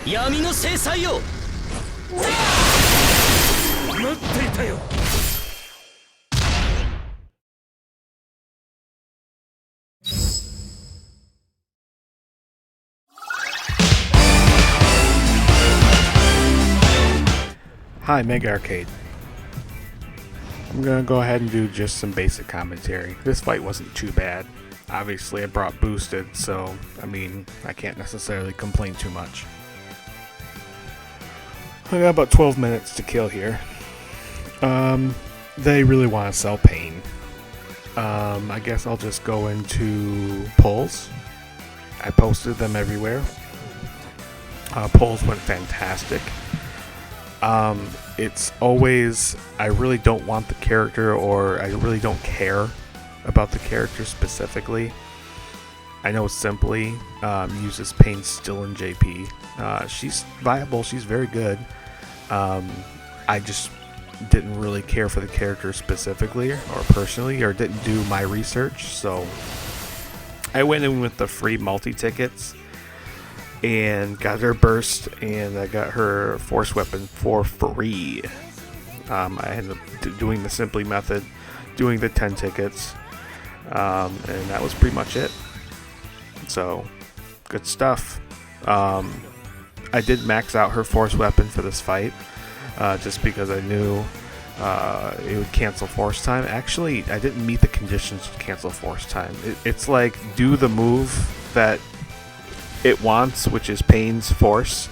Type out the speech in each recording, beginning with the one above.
闇の制裁を。待っていたよ。Hi, Mega Arcade. I'm gonna go ahead and do just some basic commentary. This fight wasn't too bad. Obviously, I brought boosted, so I mean, I can't necessarily complain too much. I got about 12 minutes to kill here. They really want to sell Paine. I guess I'll just go into polls. I posted them everywhere. Polls went fantastic. It's always, I really don't want the character, or I really don't care about the character specifically. I know Simply uses Paine still in JP. She's viable, she's very good. I just didn't really care for the character specifically, or personally, or didn't do my research, so I went in with the free multi-tickets and got her burst, and I got her force weapon for free. I ended up doing the Simply method, doing the 10 tickets, and that was pretty much it. So, good stuff. I did max out her force weapon for this fight, just because I knew it would cancel force time. Actually, I didn't meet the conditions to cancel force time. It's like, do the move that it wants, which is Paine's force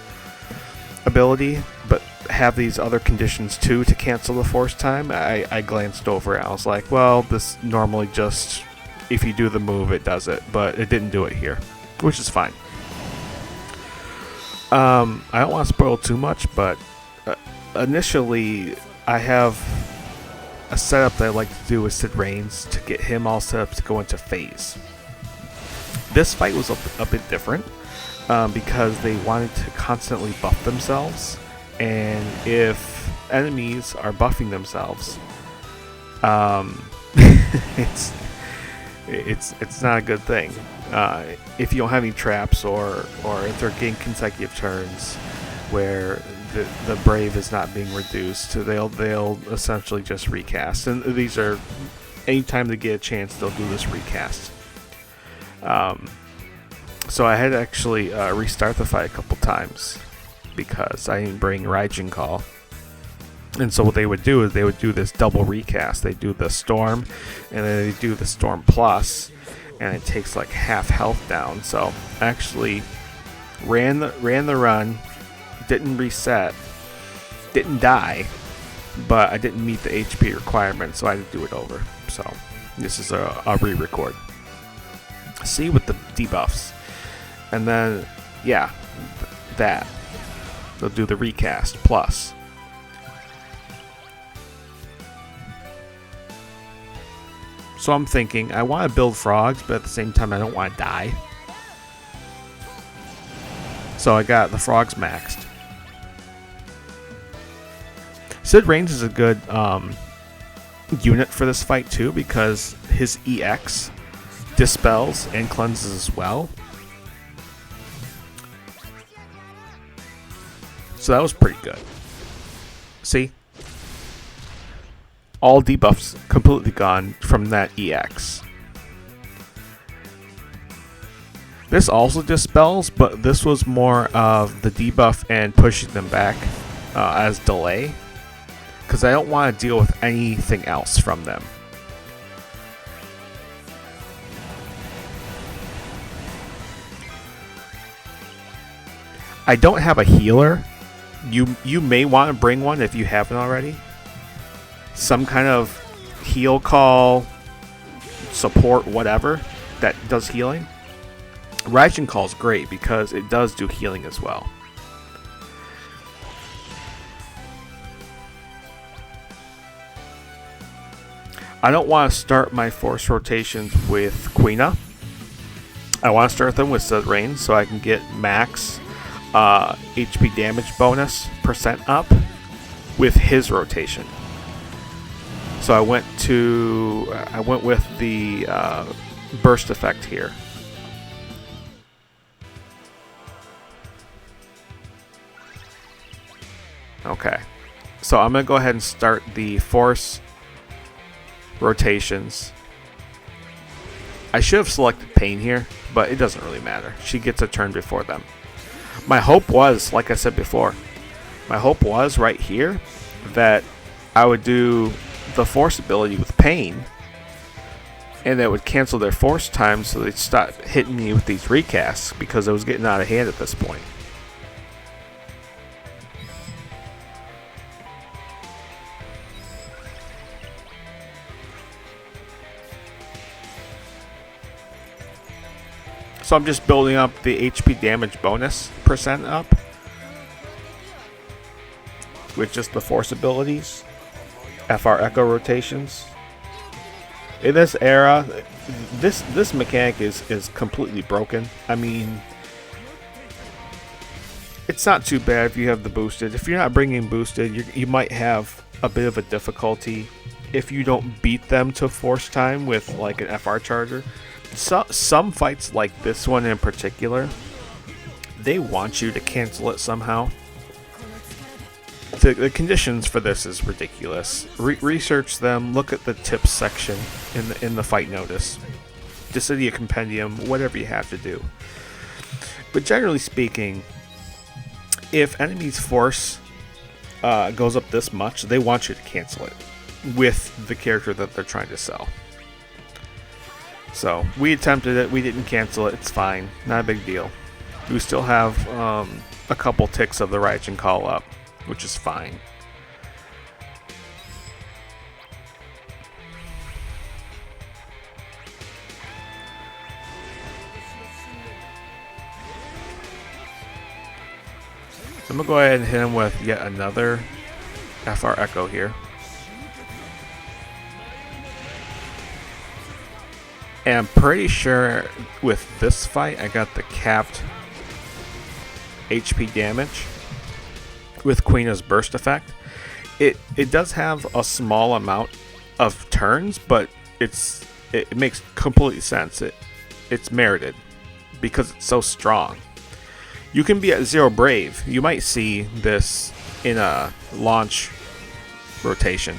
ability, but have these other conditions too to cancel the force time. I glanced over it. I was like, well, this normally just, if you do the move, it does it, but it didn't do it here, which is fine. I don't want to spoil too much, but initially I have a setup that I like to do with Sid Reigns to get him all set up to go into phase. This fight was a bit different because they wanted to constantly buff themselves, and if enemies are buffing themselves, it's not a good thing. If you don't have any traps, or if they're getting consecutive turns where the brave is not being reduced, they'll essentially just recast. And these are, anytime they get a chance, they'll do this recast. So I had to actually restart the fight a couple times because I didn't bring Raijin Call. And so what they would do is they would do this double recast. They do the Storm, and then they do the Storm Plus, and it takes like half health down. So I actually ran the run, didn't reset, didn't die, but I didn't meet the HP requirement, so I had to do it over. So this is a re-record. See, with the debuffs, and then yeah, that they'll do the recast plus. So I'm thinking I want to build frogs, but at the same time I don't want to die. So I got the frogs maxed. Sid Reigns is a good unit for this fight too, because his EX dispels and cleanses as well. So that was pretty good. See? All debuffs completely gone from that EX. This also dispels, but this was more of the debuff and pushing them back as delay, because I don't want to deal with anything else from them. I don't have a healer. You may want to bring one if you haven't already. Some kind of heal call, support, whatever, that does healing. Raijin Call is great because it does do healing as well. I don't want to start my force rotations with Quina. I want to start them with Sid Reigns so I can get max HP damage bonus % up with his rotation. So I went with the burst effect here. Okay. So I'm going to go ahead and start the force rotations. I should have selected Paine here, but it doesn't really matter. She gets a turn before them. My hope was, like I said before, my hope was right here that I would do the force ability with Paine, and that would cancel their force time so they'd stop hitting me with these recasts because I was getting out of hand at this point. So I'm just building up the HP damage bonus percent up with just the force abilities, FR Echo rotations. In this era, this mechanic is completely broken. I mean, it's not too bad if you have the boosted. If you're not bringing boosted, you might have a bit of a difficulty if you don't beat them to force time with like an FR charger. Some fights like this one in particular, they want you to cancel it somehow. The conditions for this is ridiculous. Research them. Look at the tips section in the fight notice. Dissidia compendium, whatever you have to do. But generally speaking, if enemy's force goes up this much, they want you to cancel it with the character that they're trying to sell. So we attempted it. We didn't cancel it. It's fine. Not a big deal. We still have a couple ticks of the Raijin call up, which is fine. So I'm going to go ahead and hit him with yet another FR Echo here. And I'm pretty sure with this fight I got the capped HP damage with Queena's burst effect. It does have a small amount of turns, but it makes complete sense. It's merited because it's so strong. You can be at 0 brave. You might see this in a launch rotation,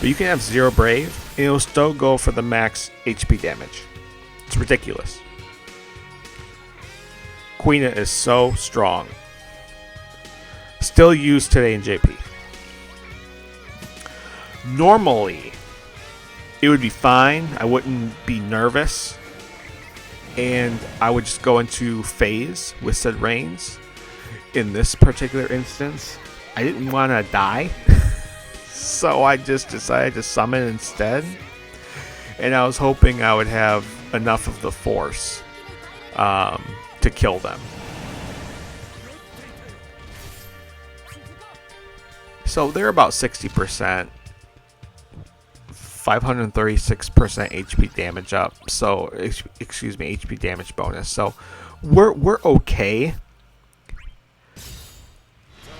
but you can have 0 brave and it'll still go for the max HP damage. It's ridiculous. Queena is so strong. Still used today in JP. Normally, it would be fine. I wouldn't be nervous. And I would just go into phase with said reigns. In this particular instance, I didn't want to die. So I just decided to summon instead. And I was hoping I would have enough of the force to kill them. So they're about 60%, 536% HP damage up. So excuse me, HP damage bonus. So we're okay.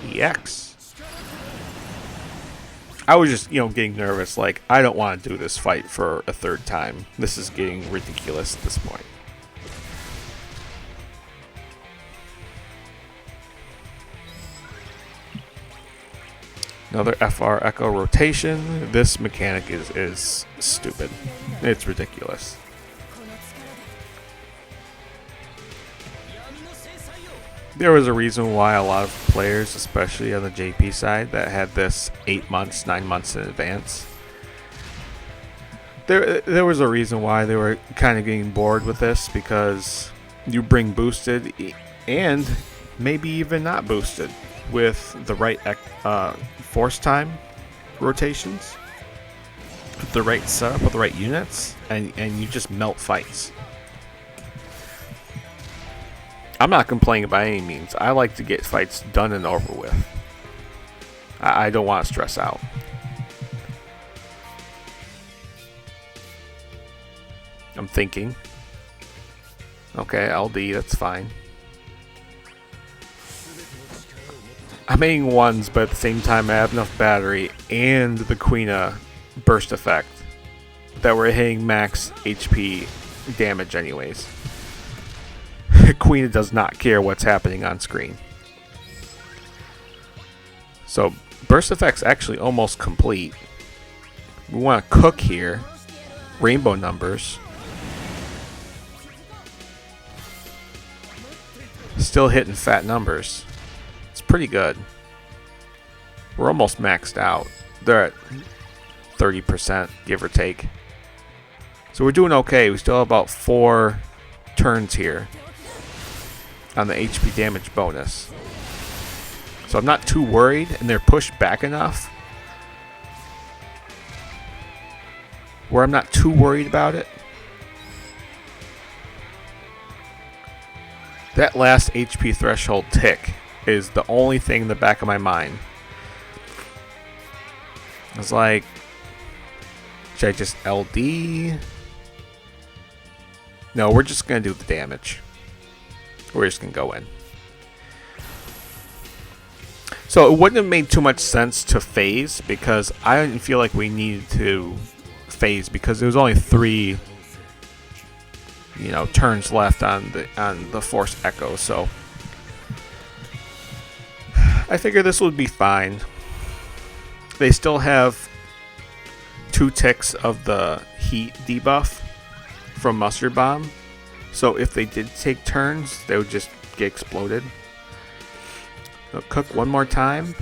EX. I was just, getting nervous. Like, I don't want to do this fight for a third time. This is getting ridiculous at this point. Another FR Echo rotation. This mechanic is stupid. It's ridiculous. There was a reason why a lot of players, especially on the JP side, that had this 8 months, 9 months in advance. There was a reason why they were kind of getting bored with this, because you bring boosted and maybe even not boosted with the right force time rotations, with the right setup with the right units, and you just melt fights. I'm not complaining by any means. I like to get fights done and over with. I don't want to stress out. I'm thinking. Okay, LD, that's fine. I'm hitting ones, but at the same time I have enough battery and the Queena burst effect that we're hitting max HP damage anyways. Queena does not care what's happening on screen. So burst effect's actually almost complete. We want to cook here. Rainbow numbers. Still hitting fat numbers. It's pretty good. We're almost maxed out. They're at 30%, give or take. So we're doing okay. We still have about 4 turns here on the HP damage bonus. So I'm not too worried, and they're pushed back enough where I'm not too worried about it. That last HP threshold tick is the only thing in the back of my mind. I was like, should I just LD? No, we're just going to do the damage. We're just going to go in. So it wouldn't have made too much sense to phase, because I didn't feel like we needed to phase, because there was only 3 turns left on the Force Echo. So I figured this would be fine. They still have 2 ticks of the heat debuff from Mustard Bomb. So if they did take turns, they would just get exploded. So cook one more time.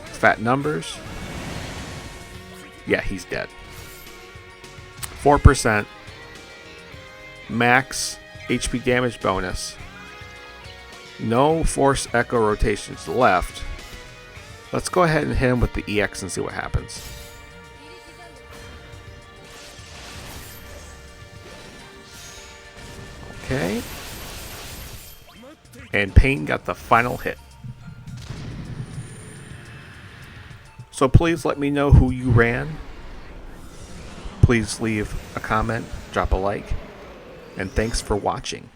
Fat numbers. Yeah, he's dead. 4%. Max HP damage bonus. No Force Echo rotations left. Let's go ahead and hit him with the EX and see what happens. Okay. And Paine got the final hit. So please let me know who you ran. Please leave a comment, drop a like, and thanks for watching.